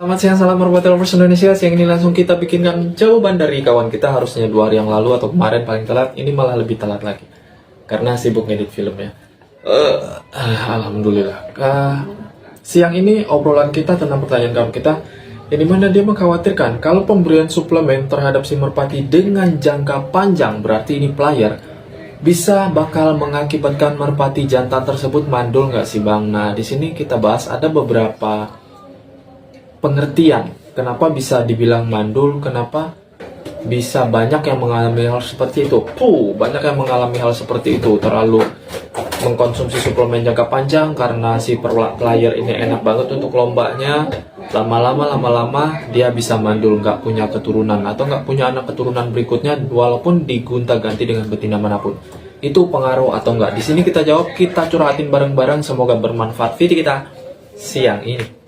Selamat siang, salam warahmatullahi wabarakatuh Indonesia. Siang ini langsung kita bikinkan jawaban dari kawan kita. Harusnya 2 hari yang lalu atau kemarin paling telat. Ini malah lebih telat lagi karena sibuk ngedit filmnya. Alhamdulillah. Siang ini obrolan kita tentang pertanyaan kawan kita, yang dimana dia mengkhawatirkan kalau pemberian suplemen terhadap si merpati dengan jangka panjang, berarti ini player, bisa bakal mengakibatkan merpati jantan tersebut mandul nggak sih bang? Nah di sini kita bahas ada beberapa pengertian kenapa bisa dibilang mandul, kenapa bisa banyak yang mengalami hal seperti itu. Banyak yang mengalami hal seperti itu, terlalu mengkonsumsi suplemen jangka panjang karena si player ini enak banget untuk lombanya. Lama-lama dia bisa mandul, nggak punya keturunan atau nggak punya anak keturunan berikutnya walaupun digonta-ganti dengan betina manapun. Itu pengaruh atau nggak? Di sini kita jawab, kita curhatin bareng-bareng, semoga bermanfaat video kita siang ini.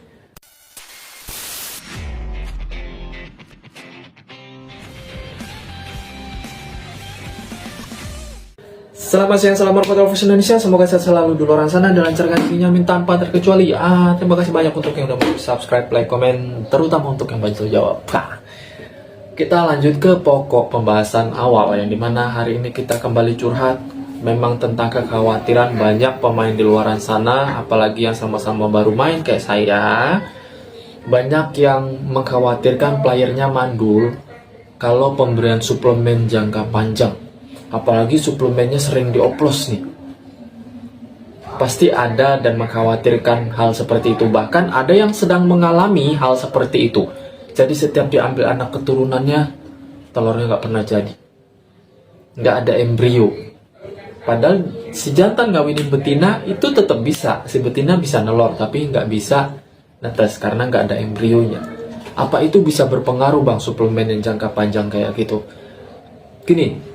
Selamat siang, salam warahmatullahi wabarakatuh Indonesia. Semoga sehat selalu di luar sana dan lancarkan rezekinya tanpa terkecuali. Terima kasih banyak untuk yang udah subscribe, like, komen, terutama untuk yang bantu jawab. Kita lanjut ke pokok pembahasan awal, yang dimana hari ini kita kembali curhat memang tentang kekhawatiran banyak pemain di luar sana, apalagi yang sama-sama baru main kayak saya. Banyak yang mengkhawatirkan playernya mandul kalau pemberian suplemen jangka panjang. Apalagi suplemennya sering dioplos nih. Pasti ada dan mengkhawatirkan hal seperti itu. Bahkan ada yang sedang mengalami hal seperti itu. Jadi setiap diambil anak keturunannya, telurnya nggak pernah jadi. Nggak ada embrio. Padahal si jantan ngawinin betina itu tetap bisa. Si betina bisa nelor, tapi nggak bisa netes karena nggak ada embrionya. Apa itu bisa berpengaruh bang, suplemen yang jangka panjang kayak gitu? Gini,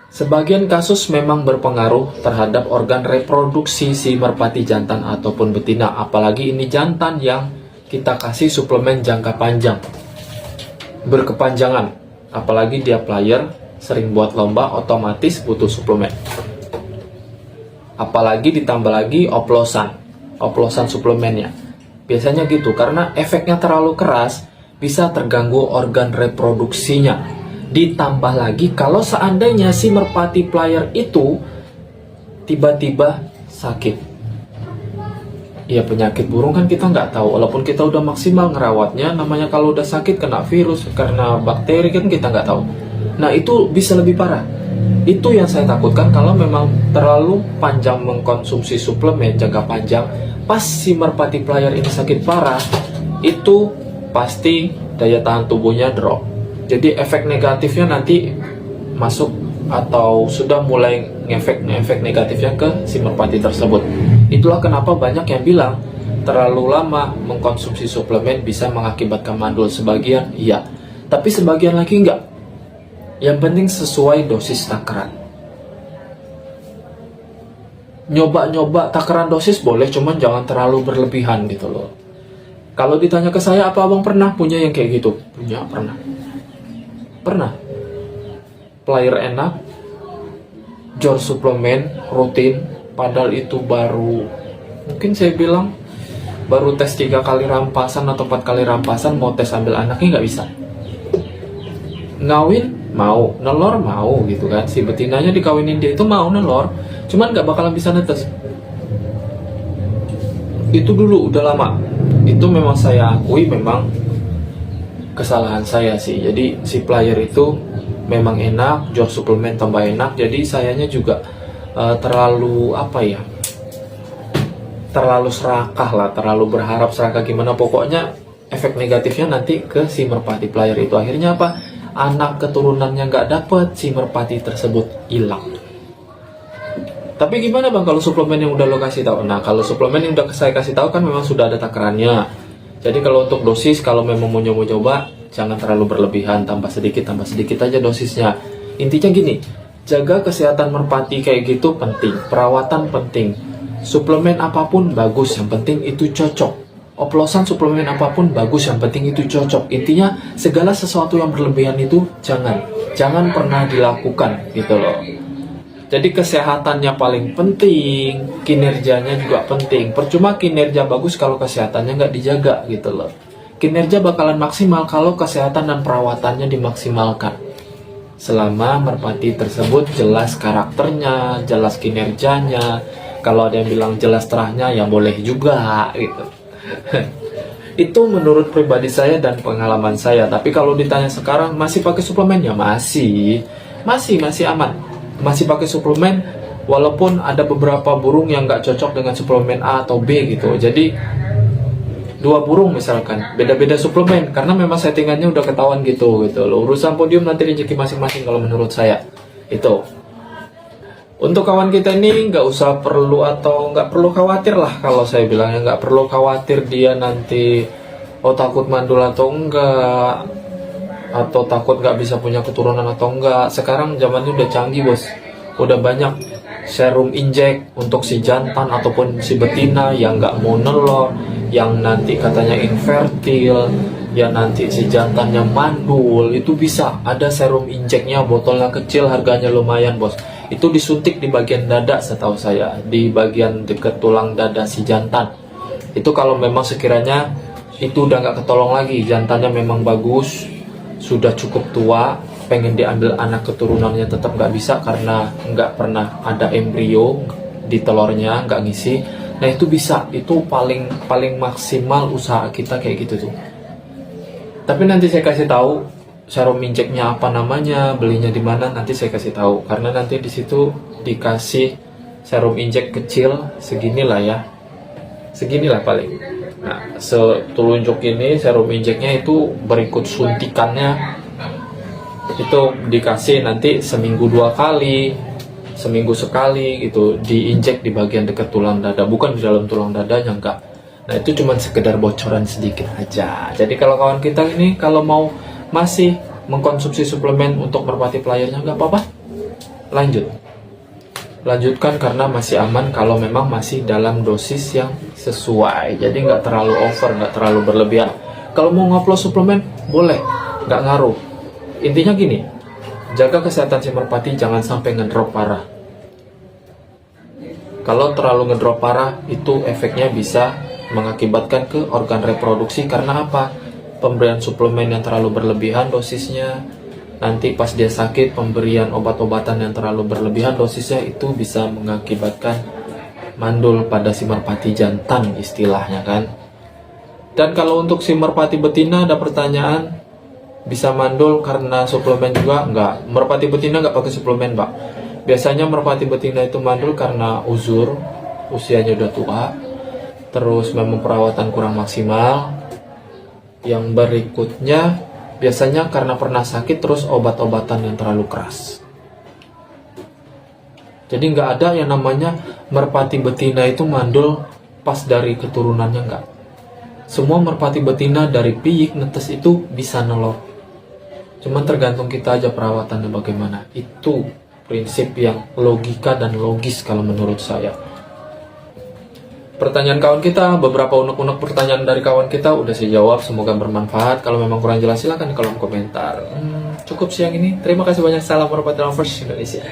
sebagian kasus memang berpengaruh terhadap organ reproduksi si merpati jantan ataupun betina. Apalagi ini jantan yang kita kasih suplemen jangka panjang, berkepanjangan. Apalagi dia player, sering buat lomba, otomatis butuh suplemen. Apalagi ditambah lagi oplosan suplemennya. Biasanya gitu, karena efeknya terlalu keras, bisa terganggu organ reproduksinya. Ditambah lagi kalau seandainya si merpati player itu tiba-tiba sakit. Ya penyakit burung kan kita nggak tahu, walaupun kita udah maksimal ngerawatnya, namanya kalau udah sakit kena virus, karena bakteri kan kita nggak tahu. Nah itu bisa lebih parah. Itu yang saya takutkan kalau memang terlalu panjang mengkonsumsi suplemen jangka panjang, pas si merpati player ini sakit parah, itu pasti daya tahan tubuhnya drop. Jadi efek negatifnya nanti masuk atau sudah mulai ngefek negatifnya ke si merpati tersebut. Itulah kenapa banyak yang bilang terlalu lama mengkonsumsi suplemen bisa mengakibatkan mandul. Sebagian iya, tapi sebagian lagi enggak. Yang penting sesuai dosis takaran. Nyoba-nyoba takaran dosis boleh, cuman jangan terlalu berlebihan gitu loh. Kalau ditanya ke saya, apa abang pernah punya yang kayak gitu? Punya, pernah. Player enak, jor suplemen rutin, padahal itu baru, mungkin saya bilang baru tes 3 kali rampasan atau 4 kali rampasan, mau tes ambil anaknya nggak bisa. Ngawin mau, nelor mau gitu kan, si betinanya dikawinin dia itu mau nelor, cuman nggak bakalan bisa netes. Itu dulu udah lama. Itu memang saya akui memang kesalahan saya sih. Jadi si player itu memang enak, jor suplemen tambah enak. Jadi sayanya juga terlalu terlalu serakah lah, terlalu berharap serakah gimana. Pokoknya efek negatifnya nanti ke si merpati player itu. Akhirnya apa? Anak keturunannya nggak dapet, si merpati tersebut hilang. Tapi gimana bang kalau suplemen yang udah lo kasih tahu? Nah kalau suplemen yang udah saya kasih tahu kan memang sudah ada takarannya. Jadi kalau untuk dosis, kalau memang mau nyoba-nyoba, jangan terlalu berlebihan, tambah sedikit aja dosisnya. Intinya gini, jaga kesehatan merpati kayak gitu penting, perawatan penting. Suplemen apapun bagus, yang penting itu cocok. Oplosan suplemen apapun bagus, yang penting itu cocok. Intinya segala sesuatu yang berlebihan itu jangan pernah dilakukan gitu loh. Jadi kesehatannya paling penting, kinerjanya juga penting. Percuma kinerja bagus kalau kesehatannya nggak dijaga gitu loh. kinerja bakalan maksimal kalau kesehatan dan perawatannya dimaksimalkan. Selama merpati tersebut jelas karakternya, jelas kinerjanya. Kalau ada yang bilang jelas terahnya, ya boleh juga gitu. Itu menurut pribadi saya dan pengalaman saya. Tapi kalau ditanya sekarang masih pakai suplemen, ya masih aman. Masih pakai suplemen, walaupun ada beberapa burung yang nggak cocok dengan suplemen A atau B gitu. Jadi 2 burung misalkan, beda-beda suplemen karena memang settingannya udah ketahuan gitu loh. Urusan podium nanti rezeki masing-masing kalau menurut saya. Itu. Untuk kawan kita ini nggak usah perlu atau nggak perlu khawatir lah, kalau saya bilangnya nggak perlu khawatir dia nanti takut mandul atau enggak, atau takut nggak bisa punya keturunan atau enggak. Sekarang zamannya udah canggih bos, udah banyak serum injek untuk si jantan ataupun si betina yang nggak mau nelor, yang nanti katanya infertil, yang nanti si jantannya mandul. Itu bisa ada serum injeknya, botolnya kecil, harganya lumayan bos. Itu disuntik di bagian dada setahu saya, di bagian dekat tulang dada si jantan. Itu kalau memang sekiranya itu udah nggak ketolong lagi, jantannya memang bagus, sudah cukup tua, pengen diambil anak keturunannya tetap nggak bisa karena nggak pernah ada embrio di telurnya, nggak ngisi. Nah itu bisa, itu paling maksimal usaha kita kayak gitu tuh. Tapi nanti saya kasih tahu serum injeknya apa namanya, belinya di mana, nanti saya kasih tahu. Karena nanti di situ dikasih serum injek kecil seginilah ya, seginilah paling. Nah setelunjuk ini serum injeknya itu berikut suntikannya, itu dikasih nanti seminggu 2 kali, seminggu sekali gitu, diinjek di bagian dekat tulang dada, bukan di dalam tulang dadanya, enggak. Nah itu cuma sekedar bocoran sedikit aja. Jadi kalau kawan kita ini kalau mau masih mengkonsumsi suplemen untuk merpati playernya, nggak apa-apa, lanjutkan karena masih aman kalau memang masih dalam dosis yang sesuai. Jadi nggak terlalu over, nggak terlalu berlebihan. Kalau mau ngoplos suplemen boleh, nggak ngaruh. Intinya gini, jaga kesehatan si merpati, jangan sampai ngedrop parah. Kalau terlalu ngedrop parah, itu efeknya bisa mengakibatkan ke organ reproduksi. Karena apa? Pemberian suplemen yang terlalu berlebihan dosisnya, nanti pas dia sakit pemberian obat-obatan yang terlalu berlebihan dosisnya, itu bisa mengakibatkan mandul pada si merpati jantan istilahnya kan. Dan kalau untuk si merpati betina ada pertanyaan, bisa mandul karena suplemen juga? Enggak, merpati betina nggak pakai suplemen pak. Biasanya merpati betina itu mandul karena uzur, usianya udah tua, terus memang perawatan kurang maksimal. Yang berikutnya biasanya karena pernah sakit, terus obat-obatan yang terlalu keras. Jadi nggak ada yang namanya merpati betina itu mandul pas dari keturunannya, nggak. Semua merpati betina dari piyik netes itu bisa nelor. Cuman tergantung kita aja perawatannya bagaimana. Itu prinsip yang logika dan logis kalau menurut saya. Pertanyaan kawan kita, beberapa unek-unek pertanyaan dari kawan kita udah saya jawab, semoga bermanfaat. Kalau memang kurang jelas silahkan di kolom komentar. Cukup siang ini, terima kasih banyak, salam merpati lovers Indonesia.